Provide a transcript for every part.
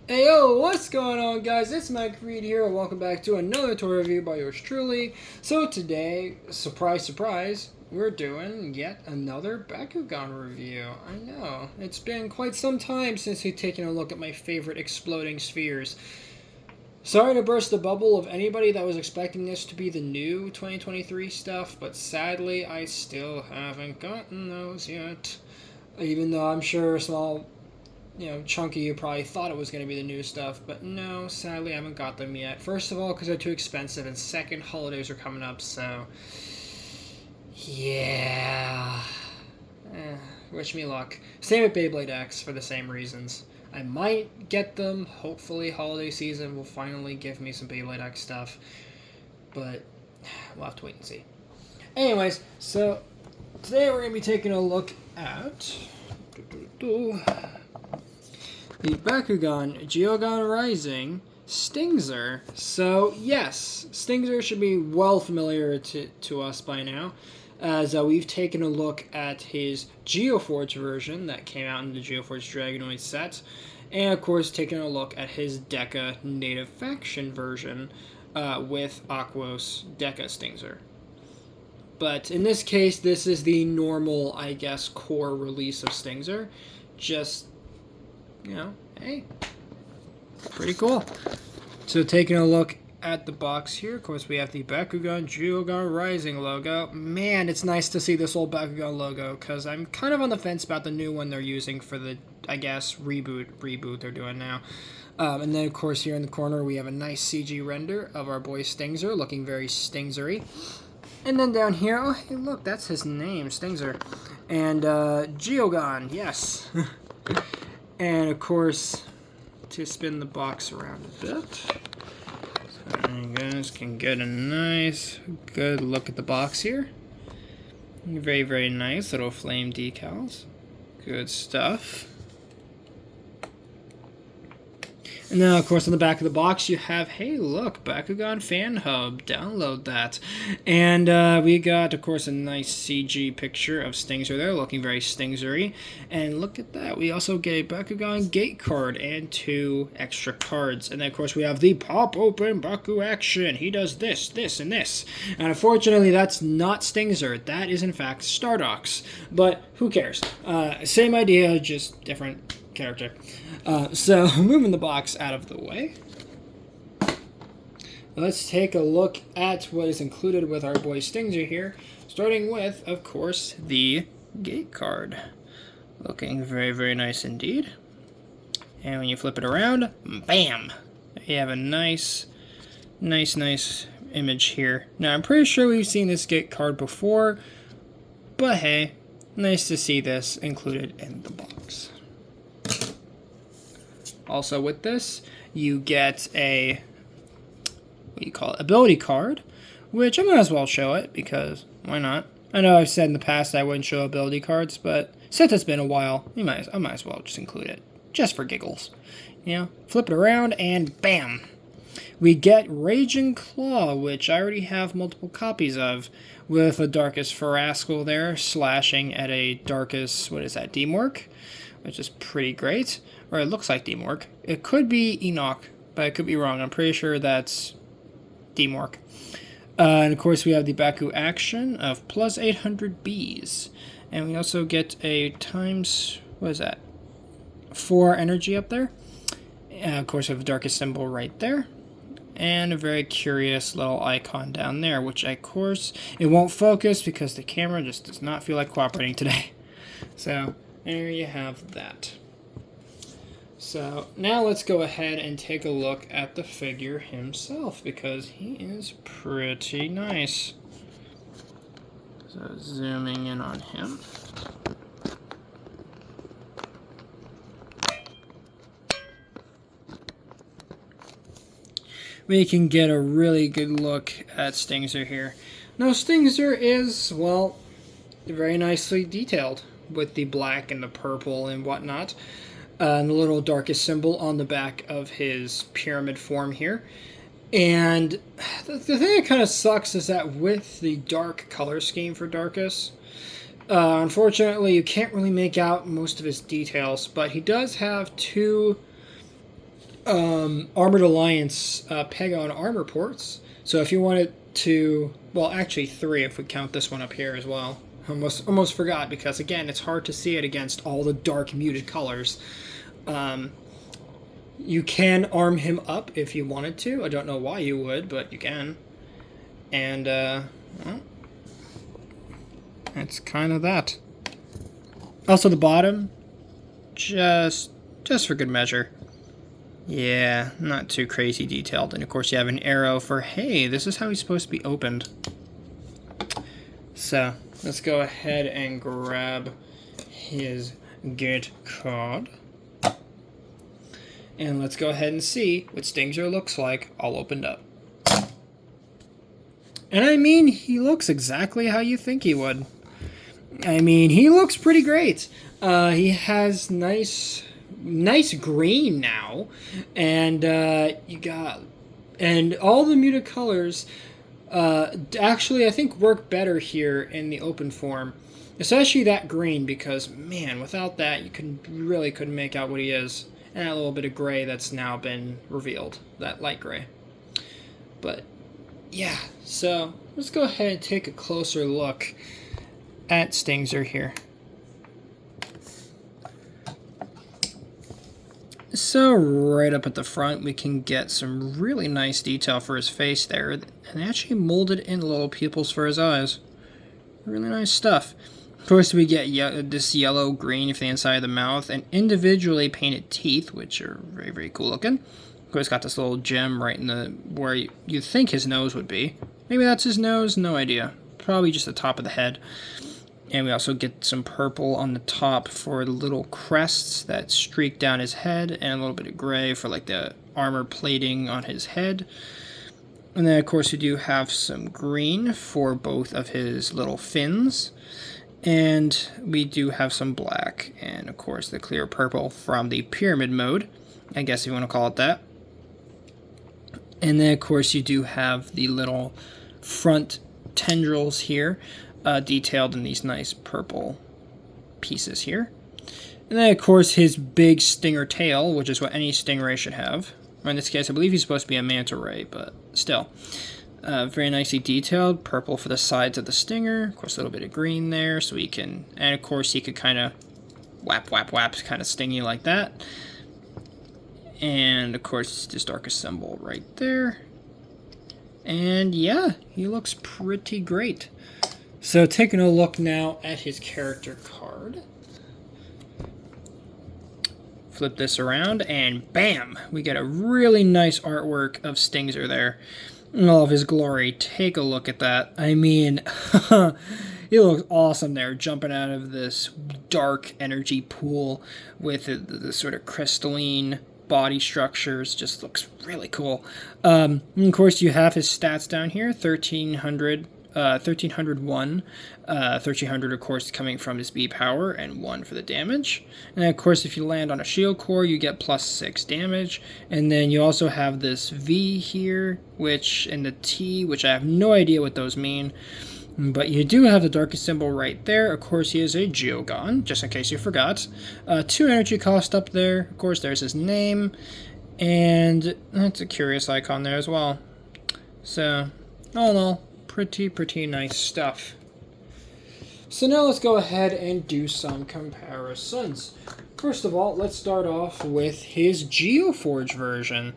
Hey yo, what's going on guys? It's Mike Reed here and welcome back to another toy review by yours truly. So today, surprise surprise, we're doing yet another Bakugan review. I know, it's been quite some time since we've taken a look at my favorite exploding spheres. Sorry to burst the bubble of anybody that was expecting this to be the new 2023 stuff, but sadly I still haven't gotten those yet. Even though I'm sure a small chunky, you probably thought it was going to be the new stuff, but no, sadly, I haven't got them yet. First of all, because they're too expensive, and second, holidays are coming up, so yeah. Wish me luck. Same with Beyblade X for the same reasons. I might get them. Hopefully, holiday season will finally give me some Beyblade X stuff, but we'll have to wait and see. Anyways, so today we're going to be taking a look at the Bakugan Geogan Rising Stingzer. So, yes, Stingzer should be well familiar to us by now, as we've taken a look at his Geoforge version that came out in the Geoforge Dragonoid set, and of course taking a look at his Deca Native Faction version with Aquos Deca Stingzer. But in this case, this is the normal, I guess, core release of Stingzer. Just, hey, pretty cool. So taking a look at the box here, of course we have the Bakugan Geogan Rising logo. Man, it's nice to see this old Bakugan logo, because I'm kind of on the fence about the new one they're using for the, I guess, reboot they're doing now. And then, of course, here in the corner we have a nice CG render of our boy Stingzer, looking very Stingzery. And then down here, oh, hey, look, that's his name, Stingzer. And Geogan, yes. And, of course, to spin the box around a bit, so you guys can get a nice, good look at the box here. Very, very nice little flame decals. Good stuff. And then, of course, on the back of the box, you have, hey, look, Bakugan Fan Hub. Download that. And we got, of course, a nice CG picture of Stingzer there, looking very Stingzery. And look at that. We also get a Bakugan Gate card and 2 extra cards. And then, of course, we have the Pop Open Baku Action. He does this, this, and this. And unfortunately, that's not Stingzer. That is, in fact, Stardox. But who cares? Same idea, just different character. So moving the box out of the way, let's take a look at what is included with our boy Stingzer here, starting with, of course, the gate card. Looking very, very nice indeed. And when you flip it around, bam! You have a nice image here. Now, I'm pretty sure we've seen this gate card before, but hey, nice to see this included in the box. Also with this, you get a, ability card, which I might as well show it, because why not? I know I've said in the past I wouldn't show ability cards, but since it's been a while, I might as well just include it, just for giggles. Flip it around, and bam! We get Raging Claw, which I already have multiple copies of, with a Darkest Farascal there, slashing at a Darkest, Demork, which is pretty great. Or it looks like Demork. It could be Enoch, but I could be wrong. I'm pretty sure that's Demork. And of course we have the Baku Action of plus 800 Bs. And we also get a times, 4 energy up there. And of course we have the Darkest symbol right there. And a very curious little icon down there, which of course it won't focus because the camera just does not feel like cooperating today. So there you have that. So now let's go ahead and take a look at the figure himself, because he is pretty nice. So zooming in on him. We can get a really good look at Stingzer here. Now Stingzer is, well, very nicely detailed with the black and the purple and whatnot. And the little Darkest symbol on the back of his pyramid form here. And the thing that kind of sucks is that with the dark color scheme for Darkest, unfortunately you can't really make out most of his details, but he does have 2 Armored Alliance Pagon armor ports. So if you wanted to, well, actually 3 if we count this one up here as well. Almost forgot because, again, it's hard to see it against all the dark muted colors. You can arm him up if you wanted to. I don't know why you would, but you can. And, well, that's kind of that. Also, the bottom, just for good measure. Yeah, not too crazy detailed. And, of course, you have an arrow for, hey, this is how he's supposed to be opened. So, let's go ahead and grab his get card. And let's go ahead and see what Stingzer looks like all opened up. And I mean, he looks exactly how you think he would. I mean, he looks pretty great. He has nice green now. And and all the muted colors actually, I think, work better here in the open form. Especially that green, because, man, without that, you couldn't make out what he is. And that little bit of gray that's now been revealed, that light gray. But, yeah, so let's go ahead and take a closer look at Stingzer here. So right up at the front, we can get some really nice detail for his face there, and actually molded in little pupils for his eyes. Really nice stuff. Of course, we get this yellow-green for the inside of the mouth, and individually painted teeth, which are very, very cool looking. Of course, got this little gem right in the where you think his nose would be. Maybe that's his nose, no idea. Probably just the top of the head. And we also get some purple on the top for the little crests that streak down his head, and a little bit of gray for like the armor plating on his head. And then, of course, we do have some green for both of his little fins. And we do have some black, and of course the clear purple from the pyramid mode, I guess you want to call it that. And then, of course, you do have the little front tendrils here, detailed in these nice purple pieces here. And then, of course, his big stinger tail, which is what any stingray should have. Or in this case, I believe he's supposed to be a manta ray, but still. Very nicely detailed, purple for the sides of the stinger, of course a little bit of green there, so he can, and of course he could kind of whap, kind of sting you like that. And of course this darkest symbol right there. And yeah, he looks pretty great. So taking a look now at his character card. Flip this around, and bam! We get a really nice artwork of Stingzer there. In all of his glory. Take a look at that. I mean, he looks awesome there, jumping out of this dark energy pool with the sort of crystalline body structures. Just looks really cool. And of course, you have his stats down here, 1300, 1301, 1300, of course, coming from his B power, and 1 for the damage. And then, of course, if you land on a shield core, you get +6 damage. And then you also have this V here, and the T, which I have no idea what those mean. But you do have the darkest symbol right there. Of course, he is a Geogan, just in case you forgot. 2 energy cost up there. Of course, there's his name. And that's a curious icon there as well. So, all in all, pretty nice stuff. So now let's go ahead and do some comparisons. First of all, let's start off with his Geoforge version,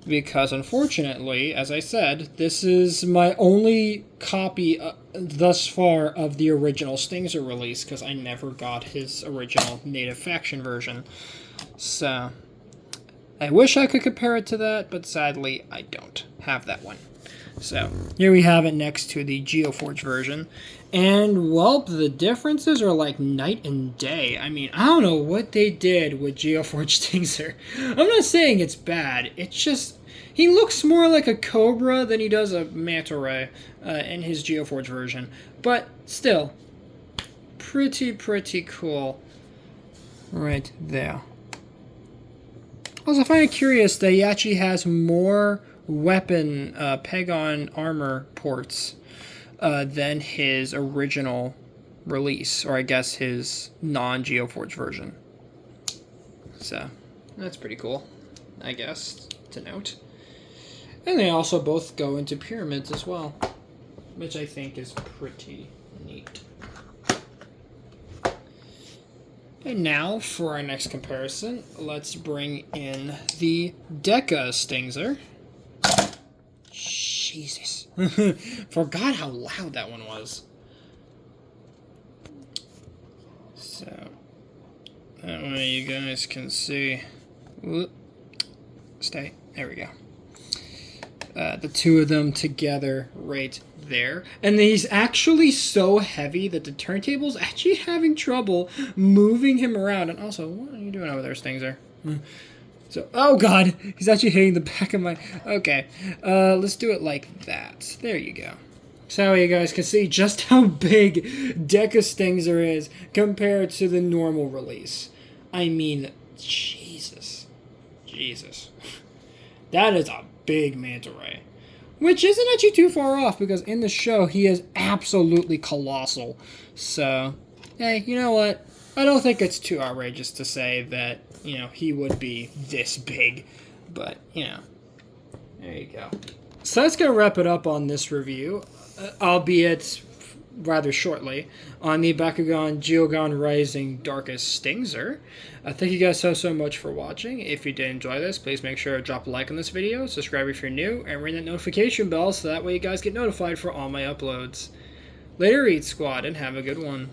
because unfortunately, as I said, this is my only copy thus far of the original Stingzer release, because I never got his original native faction version. So, I wish I could compare it to that, but sadly, I don't have that one. So, here we have it next to the Geoforge version. And, well, the differences are like night and day. I mean, I don't know what they did with Geoforge Stingzer. I'm not saying it's bad. It's just, he looks more like a Cobra than he does a Manta Ray in his Geoforge version. But, still, pretty cool right there. Also, I find it curious that he actually has more weapon Pagon armor ports than his original release, or I guess his non-Geoforge version. So, that's pretty cool. I guess, to note. And they also both go into pyramids as well, which I think is pretty neat. And now, for our next comparison, let's bring in the Deca Stingzer. Jesus. Forgot how loud that one was. So, that way you guys can see. Whoop. Stay. There we go. The two of them together right there. And he's actually so heavy that the turntable's actually having trouble moving him around. And also, what are you doing over there, Stingzer? So, oh god, he's actually hitting the back of my... Okay, let's do it like that. There you go. So you guys can see just how big Deca Stingzer is compared to the normal release. I mean, Jesus. That is a big manta ray. Which isn't actually too far off, because in the show, he is absolutely colossal. So, hey, you know what? I don't think it's too outrageous to say that, you know, he would be this big. But, you know, there you go. So that's going to wrap it up on this review, albeit rather shortly, on the Bakugan Geogan Rising Darkest Stingzer. Thank you guys so much for watching. If you did enjoy this, please make sure to drop a like on this video, subscribe if you're new, and ring that notification bell so that way you guys get notified for all my uploads. Later, Eat Squad, and have a good one.